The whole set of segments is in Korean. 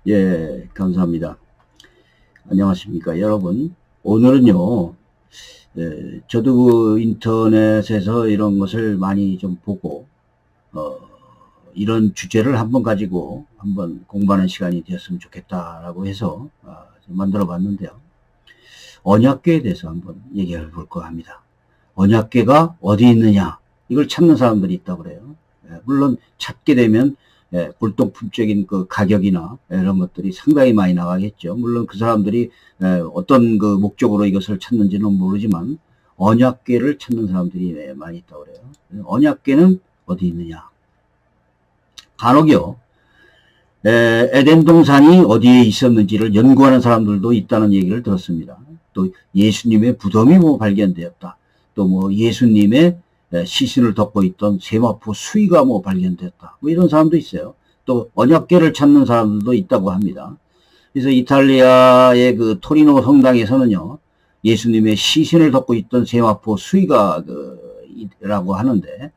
예, 감사합니다. 안녕하십니까, 여러분. 오늘은요, 저도 그 인터넷에서 이런 것을 많이 좀 보고, 어, 이런 주제를 한번 가지고 한번 공부하는 시간이 되었으면 좋겠다라고 해서 좀 만들어 봤는데요. 언약궤에 대해서 한번 얘기해 볼까 합니다. 언약궤가 어디 있느냐? 이걸 찾는 사람들이 있다고 그래요. 물론 찾게 되면 골동품적인 그 가격이나 이런 것들이 상당히 많이 나가겠죠. 물론 그 사람들이 어떤 그 목적으로 이것을 찾는지는 모르지만 언약궤를 찾는 사람들이 많이 있다고 그래요. 언약궤는 어디 있느냐? 간혹요, 에덴 동산이 어디에 있었는지를 연구하는 사람들도 있다는 얘기를 들었습니다. 또 예수님의 무덤이 뭐 발견되었다. 또 뭐 예수님의 시신을 덮고 있던 세마포 수의가 뭐 발견됐다. 뭐 이런 사람도 있어요. 또 언약궤를 찾는 사람들도 있다고 합니다. 그래서 이탈리아의 그 토리노 성당에서는요, 예수님의 시신을 덮고 있던 세마포 수의가 라고 하는데,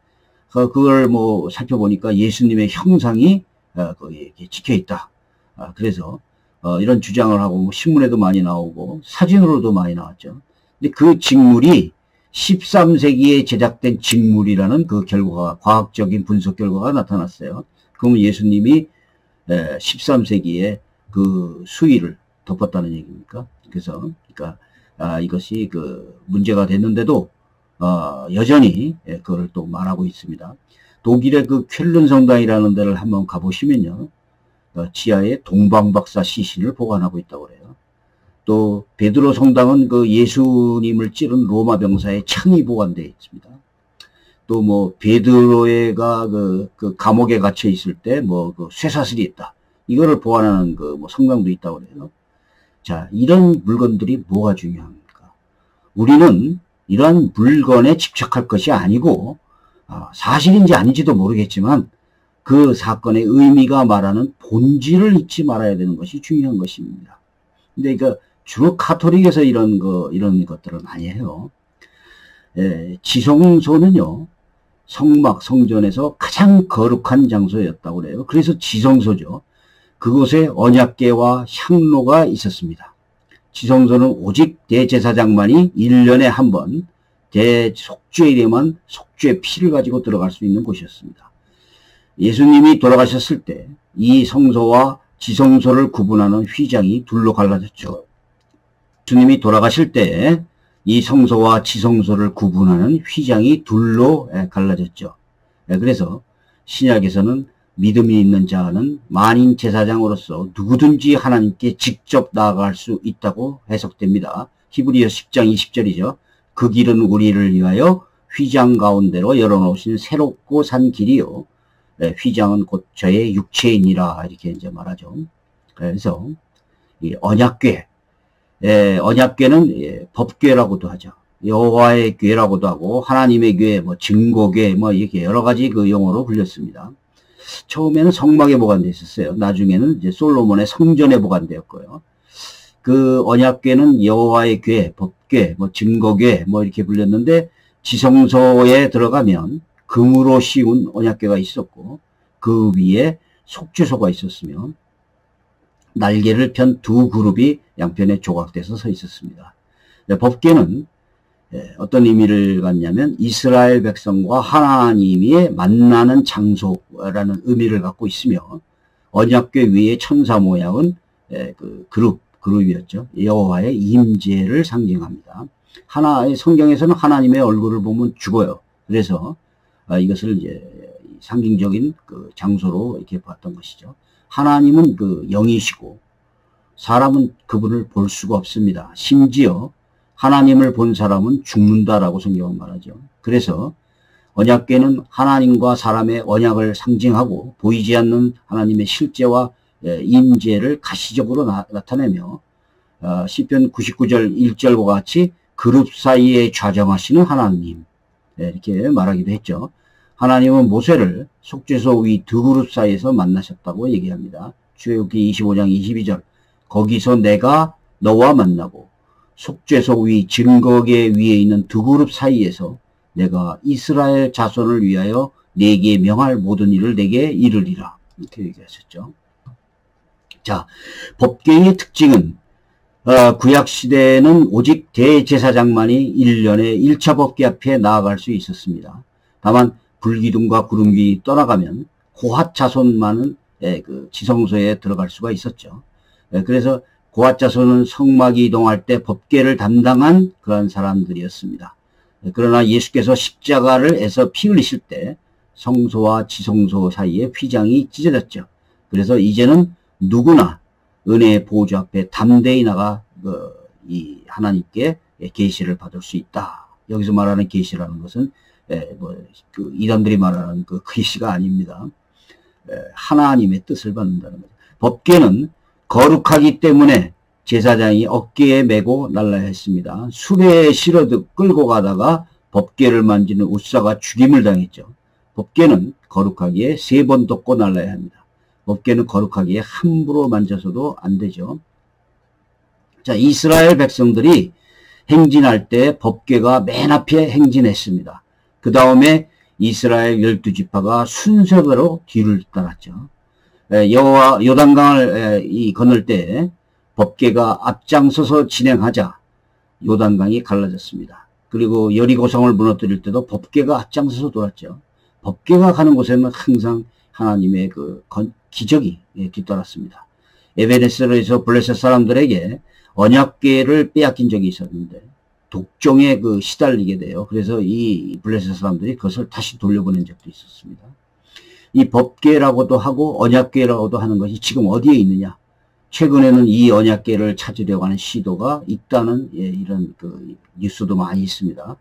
그걸 뭐 살펴보니까 예수님의 형상이 거기에 찍혀 있다. 그래서 이런 주장을 하고 뭐 신문에도 많이 나오고 사진으로도 많이 나왔죠. 근데 그 직물이 13세기에 제작된 직물이라는 그 결과가, 과학적인 분석 결과가 나타났어요. 그러면 예수님이 13세기에 그 수의를 덮었다는 얘기입니까? 그래서 그러니까 이것이 그 문제가 됐는데도 여전히 그걸 또 말하고 있습니다. 독일의 그 쾰른 성당이라는 데를 한번 가보시면요, 지하에 동방박사 시신을 보관하고 있다고 그래요. 또 베드로 성당은 그 예수님을 찌른 로마 병사의 창이 보관되어 있습니다. 또 뭐 베드로가 그 감옥에 갇혀 있을 때 뭐 그 쇠사슬이 있다. 이거를 보관하는 그 뭐 성당도 있다고 그래요. 자, 이런 물건들이 뭐가 중요합니까? 우리는 이러한 물건에 집착할 것이 아니고 사실인지 아닌지도 모르겠지만 그 사건의 의미가 말하는 본질을 잊지 말아야 되는 것이 중요한 것입니다. 근데 이거 주로 카톨릭에서 이런 것들을 많이 해요. 지성소는요, 성막, 성전에서 가장 거룩한 장소였다고 그래요. 그래서 지성소죠. 그곳에 언약궤와 향로가 있었습니다. 지성소는 오직 대제사장만이 1년에 한 번 대속죄일에만 속죄 피를 가지고 들어갈 수 있는 곳이었습니다. 예수님이 돌아가셨을 때 이 성소와 지성소를 구분하는 휘장이 둘로 갈라졌죠. 예수님이 돌아가실 때 이 성소와 지성소를 구분하는 휘장이 둘로 갈라졌죠. 그래서 신약에서는 믿음이 있는 자는 만인 제사장으로서 누구든지 하나님께 직접 나아갈 수 있다고 해석됩니다. 히브리서 10장 20절이죠. 그 길은 우리를 위하여 휘장 가운데로 열어놓으신 새롭고 산 길이요, 휘장은 곧 저의 육체이니라, 이렇게 이제 말하죠. 그래서 이 언약궤, 언약궤는 법궤라고도 하죠. 여호와의 궤라고도 하고 하나님의 궤, 뭐 증거궤, 뭐 이렇게 여러 가지 그 용어로 불렸습니다. 처음에는 성막에 보관되어 있었어요. 나중에는 이제 솔로몬의 성전에 보관되었고요. 그 언약궤는 여호와의 궤, 법궤, 뭐 증거궤, 뭐 이렇게 불렸는데, 지성소에 들어가면 금으로 씌운 언약궤가 있었고 그 위에 속죄소가 있었으며 날개를 편 두 그룹이 양편에 조각돼서 서 있었습니다. 법궤는 어떤 의미를 갖냐면 이스라엘 백성과 하나님이 만나는 장소라는 의미를 갖고 있으며, 언약궤 위에 천사 모양은 그 그룹이었죠. 여호와의 임재를 상징합니다. 성경에서는 하나님의 얼굴을 보면 죽어요. 그래서 이것을 이제 상징적인 그 장소로 이렇게 봤던 것이죠. 하나님은 그 영이시고 사람은 그분을 볼 수가 없습니다. 심지어 하나님을 본 사람은 죽는다라고 성경은 말하죠. 그래서 언약궤는 하나님과 사람의 언약을 상징하고 보이지 않는 하나님의 실제와 임재를 가시적으로 나타내며, 시편 99절 1절과 같이 그룹 사이에 좌정하시는 하나님, 이렇게 말하기도 했죠. 하나님은 모세를 속죄소 위 두 그룹 사이에서 만나셨다고 얘기합니다. 출애굽기 25장 22절, 거기서 내가 너와 만나고 속죄소 위 증거궤 위에 있는 두 그룹 사이에서 내가 이스라엘 자손을 위하여 내게 명할 모든 일을 내게 이르리라, 이렇게 얘기하셨죠. 자, 법궤의 특징은 구약시대에는 오직 대제사장만이 1년에 1차 법궤 앞에 나아갈 수 있었습니다. 다만 불기둥과 구름기 떠나가면 고핫 자손만은 그 지성소에 들어갈 수가 있었죠. 그래서 고핫 자손은 성막이 이동할 때 법궤를 담당한 그런 사람들이었습니다. 그러나 예수께서 십자가를 에서 피 흘리실 때 성소와 지성소 사이에 휘장이 찢어졌죠. 그래서 이제는 누구나 은혜의 보좌 앞에 담대히 나가 이 하나님께 계시를 받을 수 있다. 여기서 말하는 계시라는 것은 그 이단들이 말하는 그 계시가 아닙니다. 하나님의 뜻을 받는다는 거죠. 법궤는 거룩하기 때문에 제사장이 어깨에 메고 날라야 했습니다. 수레에 실어 끌고 가다가 법궤를 만지는 웃사가 죽임을 당했죠. 법궤는 거룩하기에 3번 덮고 날라야 합니다. 법궤는 거룩하기에 함부로 만져서도 안 되죠. 자, 이스라엘 백성들이 행진할 때 법궤가 맨 앞에 행진했습니다. 그 다음에 이스라엘 12지파가 순서대로 뒤를 따랐죠. 요단강을 건널 때 법궤가 앞장서서 진행하자 요단강이 갈라졌습니다. 그리고 여리고성을 무너뜨릴 때도 법궤가 앞장서서 돌았죠. 법궤가 가는 곳에는 항상 하나님의 그 기적이 뒤따랐습니다. 에베네스에서 블레셋 사람들에게 언약궤를 빼앗긴 적이 있었는데 독종에 시달리게 돼요. 그래서 이 블레셋 사람들이 그것을 다시 돌려보낸 적도 있었습니다. 이 법궤라고도 하고 언약궤라고도 하는 것이 지금 어디에 있느냐? 최근에는 이 언약궤를 찾으려고 하는 시도가 있다는 이런 뉴스도 많이 있습니다.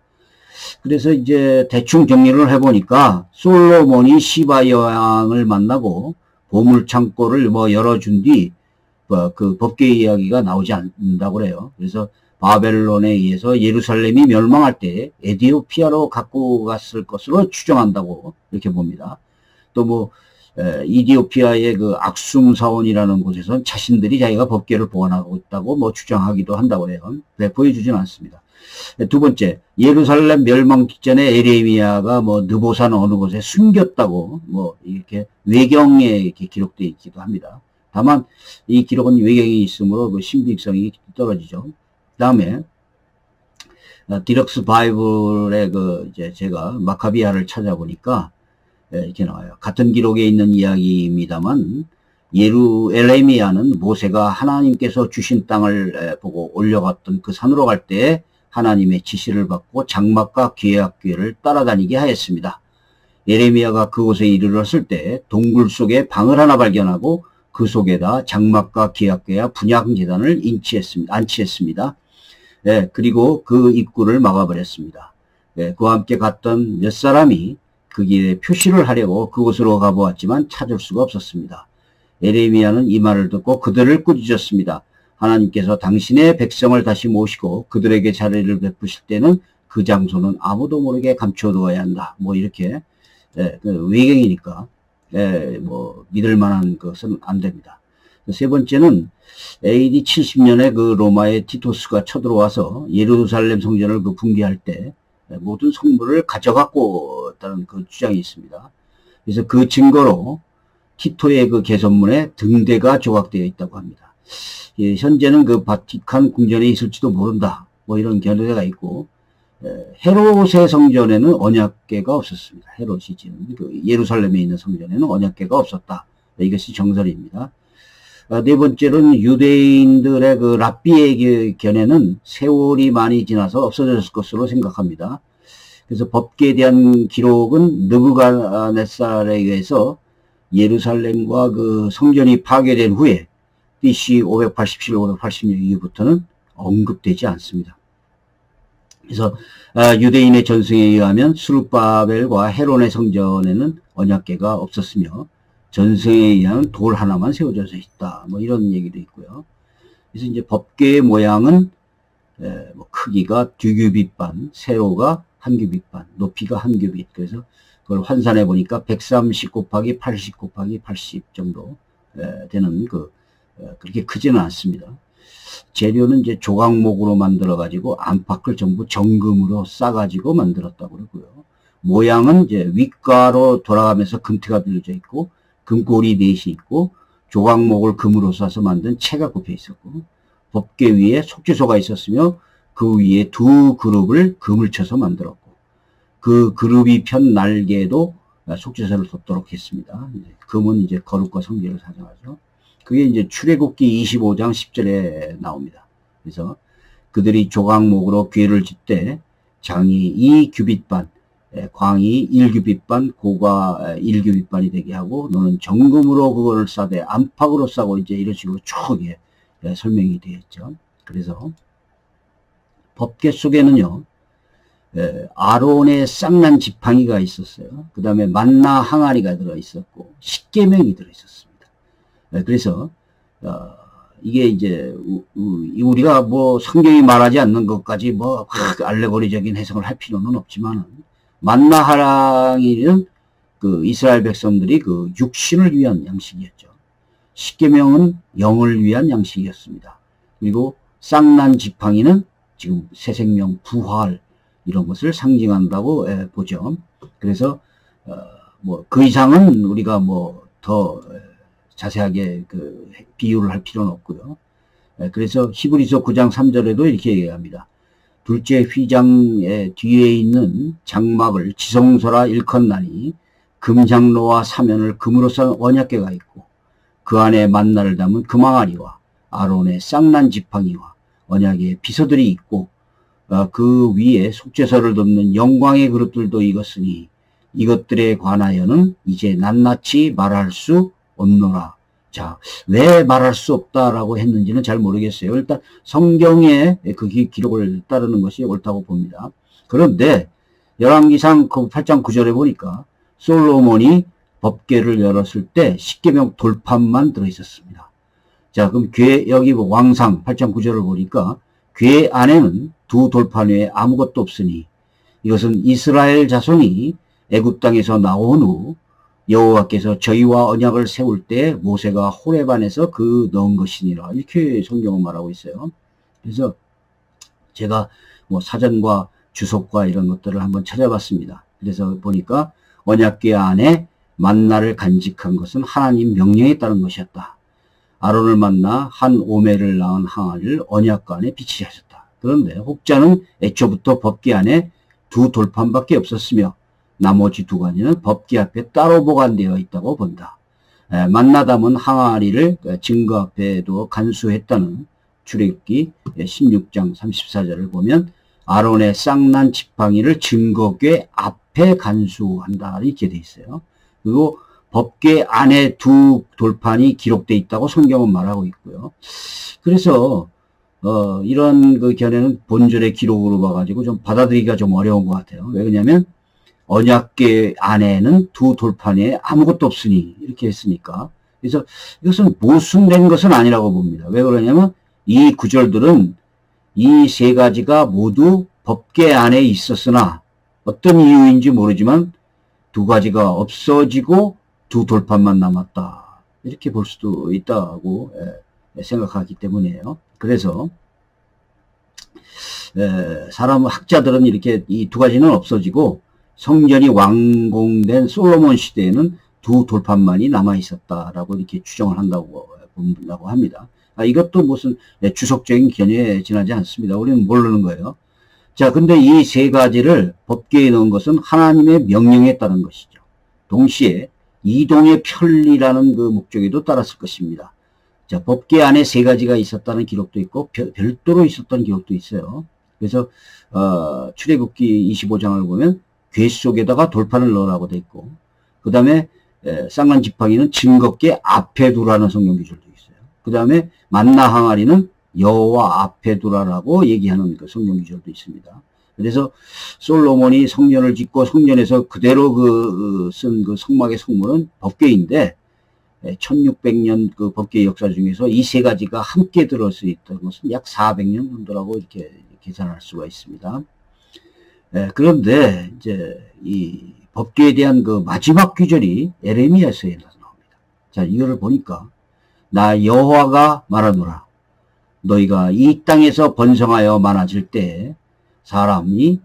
그래서 이제 대충 정리를 해보니까 솔로몬이 시바 여왕을 만나고 보물창고를 열어준 뒤 그 법궤 이야기가 나오지 않는다고 그래요. 그래서 바벨론에 의해서 예루살렘이 멸망할 때 에디오피아로 갖고 갔을 것으로 추정한다고 이렇게 봅니다. 또 이디오피아의 그 악숨 사원이라는 곳에서는 자신들이 자기가 법궤를 보관하고 있다고 주장하기도 한다고 해요. 보여주진 않습니다. 두 번째, 예루살렘 멸망 직전에 에레미야가 느보산 어느 곳에 숨겼다고 이렇게 외경에 이렇게 기록되어 있기도 합니다. 다만 이 기록은 외경이 있으므로 그 신빙성이 떨어지죠. 그 다음에 디럭스 바이블에 이제 제가 마카비아를 찾아보니까 이렇게 나와요. 같은 기록에 있는 이야기입니다만 에레미야는 모세가 하나님께서 주신 땅을 보고 올려갔던 그 산으로 갈 때 하나님의 지시를 받고 장막과 기약궤를 따라다니게 하였습니다. 에레미야가 그곳에 이르렀을 때 동굴 속에 방을 하나 발견하고 그 속에다 장막과 기약궤와 분향제단을 안치했습니다. 그리고 그 입구를 막아버렸습니다. 그와 함께 갔던 몇 사람이 그 길에 표시를 하려고 그곳으로 가보았지만 찾을 수가 없었습니다. 에레미야는 이 말을 듣고 그들을 꾸짖었습니다. 하나님께서 당신의 백성을 다시 모시고 그들에게 자리를 베푸실 때는 그 장소는 아무도 모르게 감춰두어야 한다. 이렇게 외경이니까 믿을 만한 것은 안 됩니다. 세 번째는 AD 70년에 그 로마의 티토스가 쳐들어와서 예루살렘 성전을 붕괴할 때 모든 성물을 가져갔고 있다는 그 주장이 있습니다. 그래서 그 증거로 티토의 그 개선문에 등대가 조각되어 있다고 합니다. 현재는 그 바티칸 궁전에 있을지도 모른다. 이런 견해가 있고, 헤롯의 성전에는 언약궤가 없었습니다. 헤롯이 지금 예루살렘에 있는 성전에는 언약궤가 없었다. 이것이 정설입니다. 네 번째로는 유대인들의 그 랍비의 견해는 세월이 많이 지나서 없어졌을 것으로 생각합니다. 그래서 법궤에 대한 기록은 느부갓네살에 의해서 예루살렘과 그 성전이 파괴된 후에 BC 587, 586 이후부터는 언급되지 않습니다. 그래서 유대인의 전승에 의하면 스룹바벨과 헤론의 성전에는 언약궤가 없었으며 전승에 의하면 돌 하나만 세워져 있다. 이런 얘기도 있고요. 그래서 이제 법궤의 모양은 크기가 2규빗반, 세로가 1규빗반, 높이가 1규빗. 그래서 그걸 환산해 보니까 130 곱하기 80 곱하기 80 정도 되는 그렇게 크지는 않습니다. 재료는 이제 조각목으로 만들어 가지고 안팎을 전부 정금으로 싸 가지고 만들었다고 그러고요. 모양은 이제 윗가로 돌아가면서 금태가 들려져 있고 금꼬리 넷이 있고 조각목을 금으로 싸서 만든 채가 굽혀 있었고, 법궤 위에 속죄소가 있었으며 그 위에 두 그룹을 금을 쳐서 만들었고, 그 그룹이 편 날개에도 속죄소를 뒀도록 했습니다. 금은 이제 거룩과 성결을 상징하죠. 그게 이제 출애굽기 25장 10절에 나옵니다. 그래서 그들이 조각목으로 궤를 짓되 장이 2규빗반, 광이 1규빗반, 고가 1규빗반이 되게 하고, 너는 정금으로 그거를 싸되 안팎으로 싸고, 이제 이런 식으로 쭉 설명이 되어 있죠. 그래서 법궤 속에는요, 아론의 쌍난 지팡이가 있었어요. 그 다음에 만나 항아리가 들어있었고, 십계명이 들어있었습니다. 그래서 이게 이제 우리가 뭐 성경이 말하지 않는 것까지 뭐 알레고리적인 해석을 할 필요는 없지만, 만나 항아리는 그 이스라엘 백성들이 그 육신을 위한 양식이었죠. 십계명은 영을 위한 양식이었습니다. 그리고 쌍난 지팡이는 지금 새 생명, 부활 이런 것을 상징한다고 보죠. 그래서 뭐 그 이상은 우리가 뭐 더 자세하게 그 비유를 할 필요는 없고요. 그래서 히브리서 9장 3절에도 이렇게 얘기합니다. 둘째 휘장의 뒤에 있는 장막을 지성소라 일컫나니 금장로와 사면을 금으로 싼 언약궤가 있고, 그 안에 만나를 담은 금항아리와 아론의 쌍난 지팡이와 언약의 비서들이 있고, 그 위에 속죄서를 덮는 영광의 그릇들도 익었으니 이것들에 관하여는 이제 낱낱이 말할 수 없노라. 자, 왜 말할 수 없다라고 했는지는 잘 모르겠어요. 일단 성경의 그 기록을 따르는 것이 옳다고 봅니다. 그런데 열왕기상 8장 9절에 보니까 솔로몬이 법궤를 열었을 때 십계명 돌판만 들어있었습니다. 자, 그럼 여기 왕상 8장 9절을 보니까 궤 안에는 두 돌판 외에 아무것도 없으니 이것은 이스라엘 자손이 애굽 땅에서 나온 후 여호와께서 저희와 언약을 세울 때 모세가 호렙안에서 그 넣은 것이니라. 이렇게 성경은 말하고 있어요. 그래서 제가 뭐 사전과 주석과 이런 것들을 한번 찾아봤습니다. 그래서 보니까 언약궤 안에 만나를 간직한 것은 하나님 명령에 따른 것이었다. 아론을 만나 한 오멜을 낳은 항아리를 언약궤 안에 비치게 하셨다. 그런데 혹자는 애초부터 법궤 안에 두 돌판밖에 없었으며 나머지 두 가지는 법궤 앞에 따로 보관되어 있다고 본다. 만나 담은 항아리를 증거 앞에도 간수했다는 출애굽기 16장 34절을 보면 아론의 쌍난 지팡이를 증거궤 앞에 간수한다 이렇게 돼 있어요. 그리고 법궤 안에 두 돌판이 기록되어 있다고 성경은 말하고 있고요. 그래서 이런 그 견해는 본절의 기록으로 봐가지고 좀 받아들이기가 좀 어려운 것 같아요. 왜 그러냐면 언약궤 안에는 두 돌판에 아무것도 없으니 이렇게 했으니까. 그래서 이것은 모순된 것은 아니라고 봅니다. 왜 그러냐면 이 구절들은 이 세 가지가 모두 법궤 안에 있었으나 어떤 이유인지 모르지만 두 가지가 없어지고 두 돌판만 남았다. 이렇게 볼 수도 있다고 생각하기 때문이에요. 그래서 학자들은 이렇게 이 두 가지는 없어지고 성전이 완공된 솔로몬 시대에는 두 돌판만이 남아 있었다라고 이렇게 추정을 한다고 합니다. 이것도 무슨 주석적인 견해에 지나지 않습니다. 우리는 모르는 거예요. 자, 근데 이 세 가지를 법궤에 넣은 것은 하나님의 명령에 따른 것이죠. 동시에 이동의 편리라는 그 목적에도 따랐을 것입니다. 자, 법궤 안에 세 가지가 있었다는 기록도 있고 별도로 있었던 기록도 있어요. 그래서 출애굽기 25장을 보면 궤 속에다가 돌판을 넣으라고 돼 있고, 그 다음에 쌍난 지팡이는 증거궤 앞에 두라는 성경 기술도 있어요. 그 다음에 만나 항아리는 여호와 앞에 두라라고 얘기하는 그 성경 기술도 있습니다. 그래서 솔로몬이 성전을 짓고 성전에서 그대로 쓴 그 성막의 성물은 법궤인데 1600년 그 법궤 역사 중에서 이 세 가지가 함께 들어서 있던 것은 약 400년 정도라고 이렇게 계산할 수가 있습니다. 그런데 이제 이 법궤에 대한 그 마지막 규절이 에레미야서에 나옵니다. 자, 이거를 보니까 나 여호와가 말하노라. 너희가 이 땅에서 번성하여 많아질 때 사람이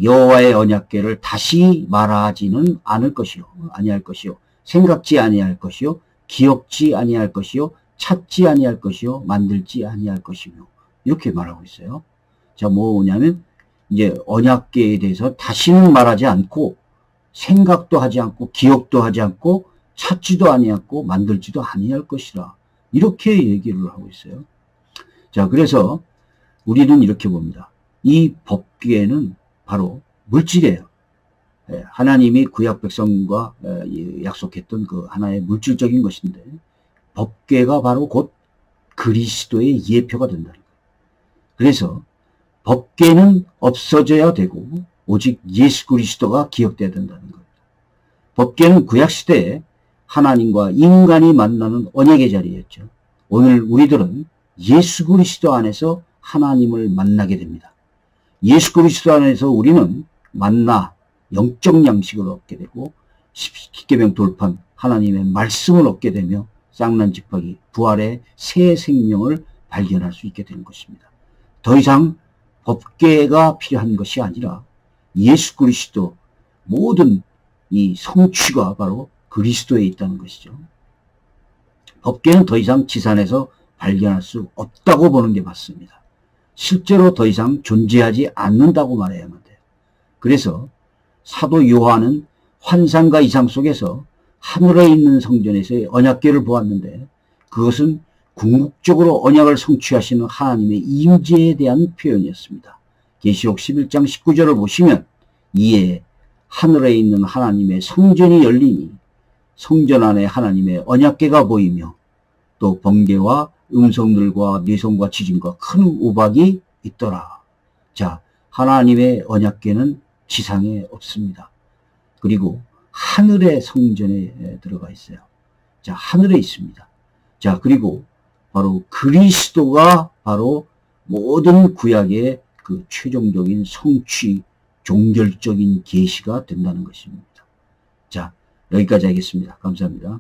여호와의 언약궤를 다시 말하지는 않을 것이요, 아니할 것이요, 생각지 아니할 것이요, 기억지 아니할 것이요 찾지 아니할 것이요 만들지 아니할 것이며 이렇게 말하고 있어요. 자, 뭐냐면 이제 언약궤에 대해서 다시는 말하지 않고 생각도 하지 않고 기억도 하지 않고 찾지도 아니하고 만들지도 아니할 것이라 이렇게 얘기를 하고 있어요. 자, 그래서 우리는 이렇게 봅니다. 이 법궤는 바로 물질이에요. 하나님이 구약 백성과 약속했던 그 하나의 물질적인 것인데 법궤가 바로 곧 그리스도의 예표가 된다는 거예요. 그래서 법궤는 없어져야 되고 오직 예수 그리스도가 기억돼야 된다는 겁니다. 법궤는 구약시대에 하나님과 인간이 만나는 언약의 자리였죠. 오늘 우리들은 예수 그리스도 안에서 하나님을 만나게 됩니다. 예수 그리스도 안에서 우리는 만나 영적 양식을 얻게 되고 십계명 돌판 하나님의 말씀을 얻게 되며 쌍난지파기 부활의 새 생명을 발견할 수 있게 되는 것입니다. 더 이상 법궤가 필요한 것이 아니라 예수 그리스도 모든 이 성취가 바로 그리스도에 있다는 것이죠. 법궤는 더 이상 지산에서 발견할 수 없다고 보는 게 맞습니다. 실제로 더 이상 존재하지 않는다고 말해야만 돼요. 그래서 사도 요한은 환상과 이상 속에서 하늘에 있는 성전에서의 언약궤를 보았는데 그것은 궁극적으로 언약을 성취하시는 하나님의 임재에 대한 표현이었습니다. 계시록 11장 19절을 보시면 이에 하늘에 있는 하나님의 성전이 열리니 성전 안에 하나님의 언약궤가 보이며 또 번개와 음성들과 뇌성과 지진과 큰 우박이 있더라. 자, 하나님의 언약궤는 지상에 없습니다. 그리고 하늘의 성전에 들어가 있어요. 자, 하늘에 있습니다. 자, 그리고 바로 그리스도가 바로 모든 구약의 그 최종적인 성취, 종결적인 계시가 된다는 것입니다. 자, 여기까지 하겠습니다. 감사합니다.